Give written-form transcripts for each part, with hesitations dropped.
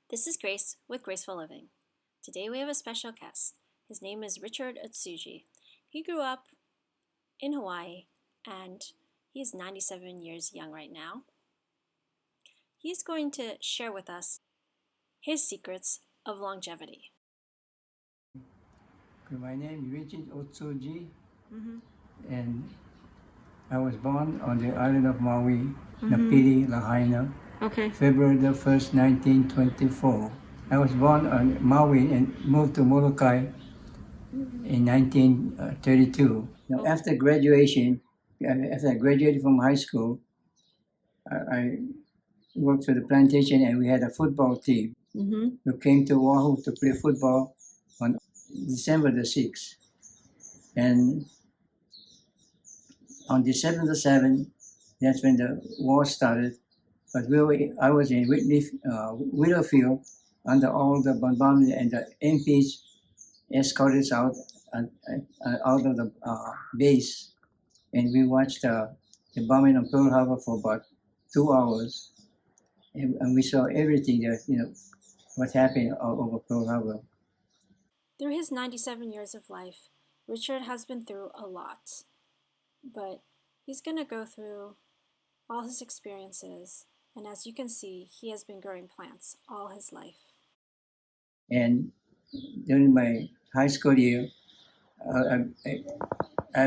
This is Grace with Graceful Living. Today we have a special guest. His name is Richard Otsuji. He grew up in Hawaii and he is 97 years young right now. He's going to share with us his secrets of longevity. My name is Richard Otsuji, and I was born on the island of Maui, Napili, Lahaina, February the 1st, 1924. I was born on Maui and moved to Molokai in 1932. Now, after graduation, after I graduated from high school, I worked for the plantation and we had a football team who came to Oahu to play football on December the 6th. And on December the 7th, that's when the war started. But I was in Willowfield under all the bombardment, and the MPs escorted us out of the base. And we watched the bombing of Pearl Harbor for about 2 hours. And we saw everything that, what happened over Pearl Harbor. Through his 97 years of life, Richard has been through a lot. But he's going to go through all his experiences. And as you can see, he has been growing plants all his life. And during my high school year, I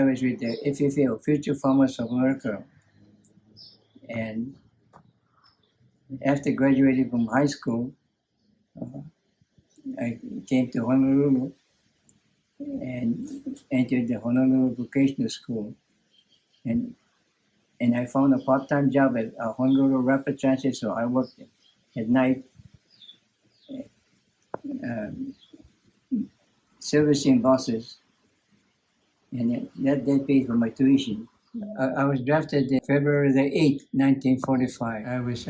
was with the FFA, Future Farmers of America. And after graduating from high school, I came to Honolulu and entered the Honolulu Vocational School. And I found a part-time job at Honolulu Rapid Transit, so I worked at night servicing buses, and that paid for my tuition. I was drafted February the 8th, 1945. I was,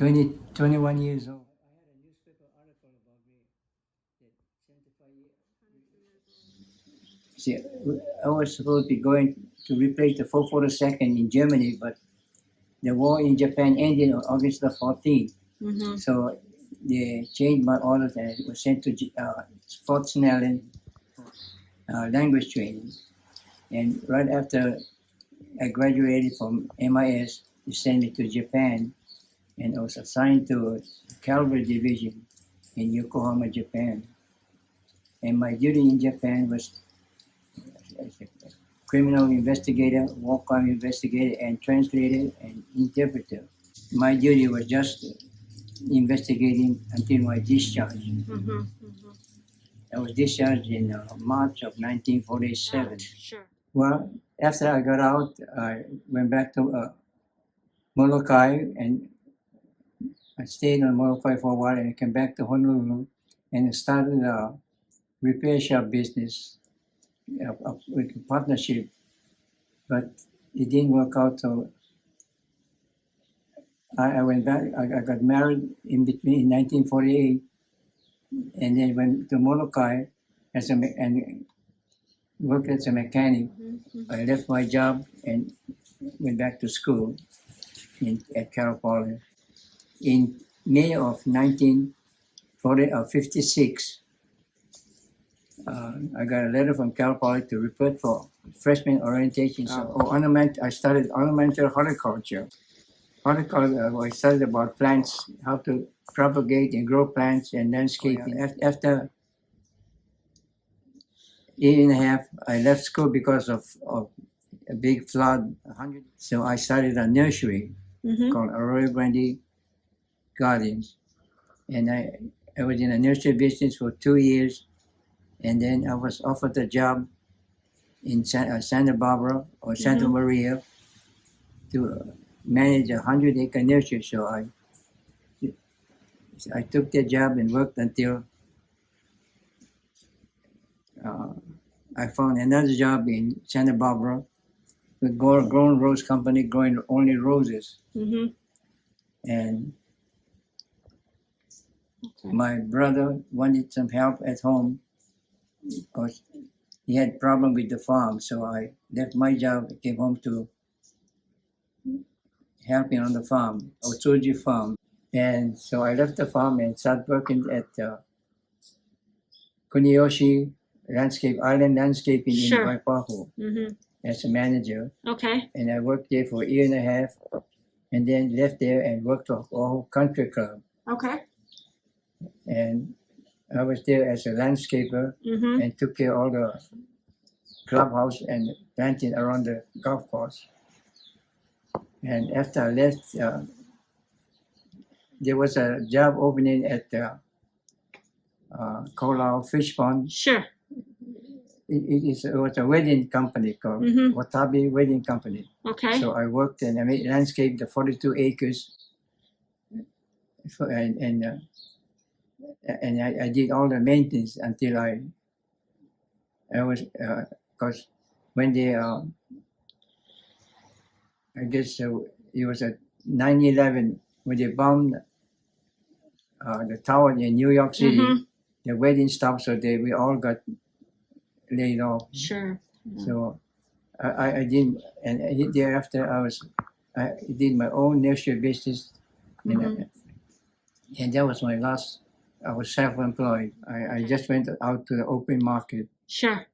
21 years old. I had a newspaper article about me that 75 years. See, I was supposed to be going to replace the 442nd in Germany, but the war in Japan ended on August the 14th. So they changed my orders and it was sent to Fort Snelling language training. And right after I graduated from MIS, they sent me to Japan, and I was assigned to Cavalry Division in Yokohama, Japan. And my duty in Japan was as a criminal investigator, war crime investigator, and translator and interpreter. My duty was just investigating until my discharge. I was discharged in March of 1947. Sure. Well, after I got out, I went back to Molokai, and I stayed on Molokai for a while, and I came back to Honolulu and started a repair shop business with a partnership, but it didn't work out. So I went back. I got married in 1948, and then went to Molokai and worked as a mechanic. I left my job and went back to school at Cal Poly. In May of 1956, I got a letter from Cal Poly to report for freshman orientation. So I started ornamental horticulture. Horticulture, I studied about plants, how to propagate and grow plants and landscaping. After a year and a half, I left school because of a big flood. So I started a nursery called Arroyo Grande Gardens. And I was in a nursery business for 2 years. And then I was offered a job in Santa Barbara or Santa Maria to manage a 100-acre nursery. So I took that job and worked until I found another job in Santa Barbara with Grown Rose Company, growing only roses. And my brother wanted some help at home because he had problem with the farm. So I left my job, came home to helping on the farm, Otsuji farm. And so I left the farm and started working at Kuniyoshi Island Landscaping in Sure. Waipahu Mm-hmm. as a manager. Okay. And I worked there for a year and a half, and then left there and worked for Oahu Country Club. Okay. And I was there as a landscaper Mm-hmm. and took care of all the clubhouse and planting around the golf course. And after I left, there was a job opening at the Kolau Fish Pond. Sure. It was a wedding company called Watabe Wedding Company. Okay. So I worked and I made landscape the 42 acres, and I did all the maintenance until I was because when they I guess it was at 9/11 when they bombed the tower in New York City. Mm-hmm. The wedding stopped, so we all got laid off. Sure. Yeah. So I didn't, and thereafter I did my own nursery business, and that was my last. I was self-employed. I just went out to the open market. Sure.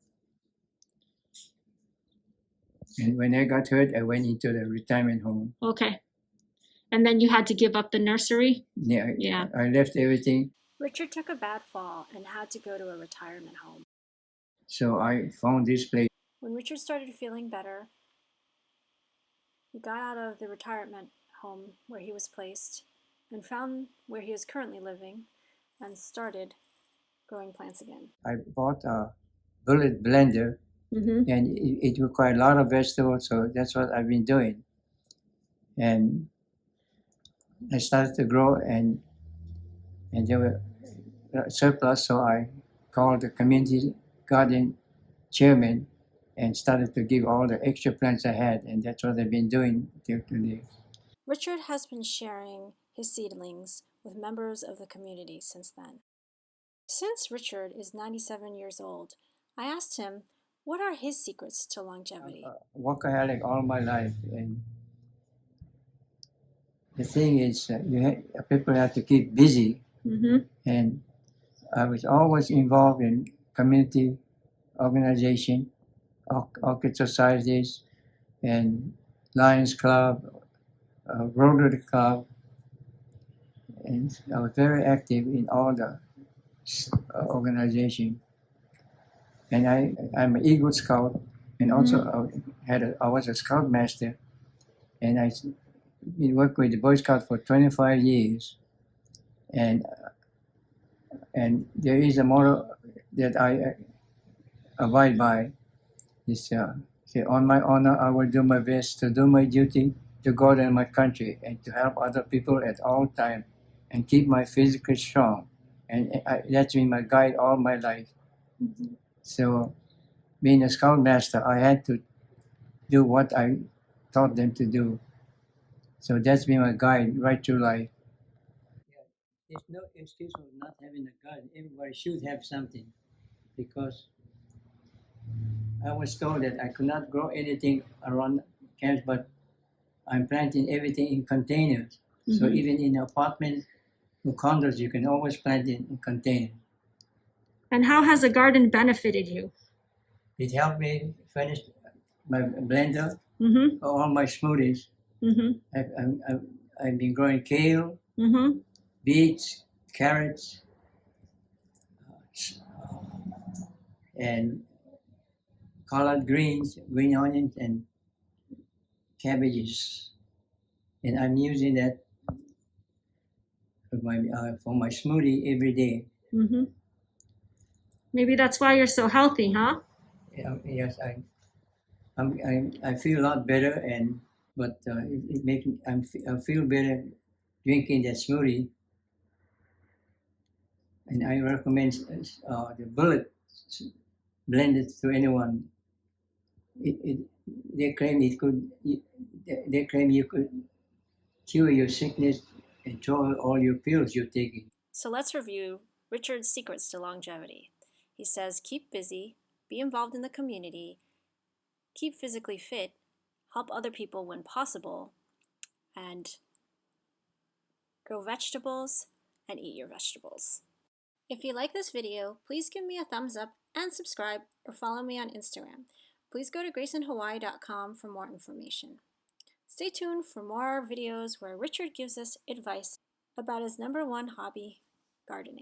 And when I got hurt, I went into the retirement home. Okay. And then you had to give up the nursery? Yeah. I left everything. Richard took a bad fall and had to go to a retirement home. So I found this place. When Richard started feeling better, he got out of the retirement home where he was placed and found where he is currently living and started growing plants again. I bought a bullet blender, and it required a lot of vegetables, so that's what I've been doing. And I started to grow, and there were surplus, so I called the community garden chairman and started to give all the extra plants I had, and that's what I've been doing till today. Richard has been sharing his seedlings with members of the community since then. Since Richard is 97 years old, I asked him, what are his secrets to longevity? I'm a workaholic all my life, and the thing is, people have to keep busy, and I was always involved in community organization, orchid societies, and Lions Club, Rotary Club, and I was very active in all the organization. And I'm an Eagle Scout, and also I was a Scout Master, and I been working with the Boy Scout for 25 years, and there is a motto that I abide by. It's say, on my honor, I will do my best to do my duty to God and my country, and to help other people at all times, and keep my physically strong. And that's been my guide all my life. So, being a Scout Master, I had to do what I taught them to do. So that's been my guide right through life. There's no excuse for not having a garden. Everybody should have something, because I was told that I could not grow anything around camps, but I'm planting everything in containers. So even in apartments or condos, you can always plant in containers. And how has a garden benefited you? It helped me finish my blender, all my smoothies. I've been growing kale, beets, carrots, and collard greens, green onions, and cabbages. And I'm using that for my smoothie every day. Maybe that's why you're so healthy, huh? Yes, I feel a lot better, but it makes me I feel better drinking that smoothie. And I recommend the bullet blended to anyone. They claim it could. They claim you could cure your sickness and throw all your pills you're taking. So let's review Richard's secrets to longevity. He says, keep busy, be involved in the community, keep physically fit, help other people when possible, and grow vegetables, and eat your vegetables. If you like this video, please give me a thumbs up and subscribe or follow me on Instagram. Please go to graceinhawaii.com for more information. Stay tuned for more videos where Richard gives us advice about his #1 hobby, gardening.